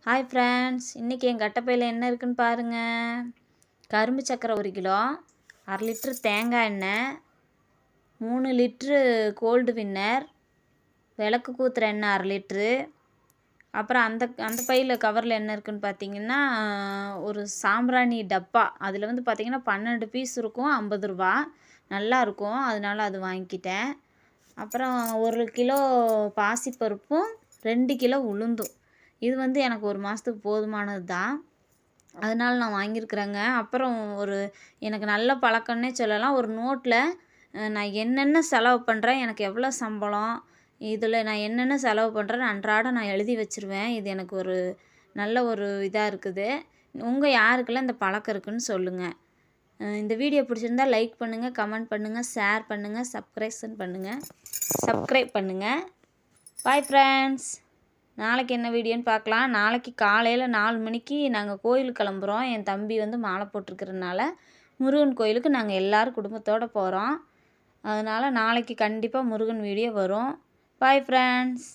Hi friends, இன்றைக்கி என் கட்டைப்பையில் என்ன இருக்குன்னு பாருங்கள். கரும்பு சக்கரை 1 கிலோ, 1/2 லிட்ரு தேங்காய் எண்ணெய், 3 லிட்ரு கோல்டு வின்னர், விளக்கு கூத்துற எண்ணெய் 1/2 லிட்ரு. அப்புறம் அந்த அந்த பையில் கவரில் என்ன இருக்குதுன்னு பார்த்தீங்கன்னா, ஒரு சாம்பிராணி டப்பா. அதில் வந்து பார்த்திங்கன்னா 12 பீஸ் இருக்கும், 50 ரூபா. நல்லாயிருக்கும், அதனால அது வாங்கிக்கிட்டேன். அப்புறம் 1 கிலோ பாசிப்பருப்பும் 2 கிலோ உளுந்தும். இது வந்து எனக்கு 1 மாதத்துக்கு போதுமானது தான், அதனால நான் வாங்கியிருக்கிறேங்க. அப்புறம் எனக்கு நல்ல பழக்கம்னே சொல்லலாம். ஒரு நோட்டில் நான் என்னென்ன செலவு பண்ணுறேன், எனக்கு எவ்வளோ சம்பளம், இதில் நான் என்னென்ன செலவு பண்ணுறேன்னு அன்றாடம் நான் எழுதி வச்சுருவேன். இது எனக்கு ஒரு நல்ல இதாக இருக்குது. உங்கள் யாருக்கெல்லாம் இந்த பழக்கம் இருக்குதுன்னு சொல்லுங்கள். இந்த வீடியோ பிடிச்சிருந்தா லைக் பண்ணுங்கள், கமெண்ட் பண்ணுங்கள், ஷேர் பண்ணுங்கள், சப்ஸ்கிரைப் பண்ணுங்கள். Bye friends. நாளைக்கு என்ன வீடியோன்னு பார்க்கலாம். நாளைக்கு காலையில் 4 மணிக்கு நாங்கள் கோயிலுக்கு கிளம்புறோம். என் தம்பி வந்து மாலை போட்டிருக்கிறதுனால முருகன் கோயிலுக்கு நாங்கள் எல்லோரும் குடும்பத்தோடு போகிறோம். அதனால் நாளைக்கு கண்டிப்பாக முருகன் வீடியோ வரும். Bye friends.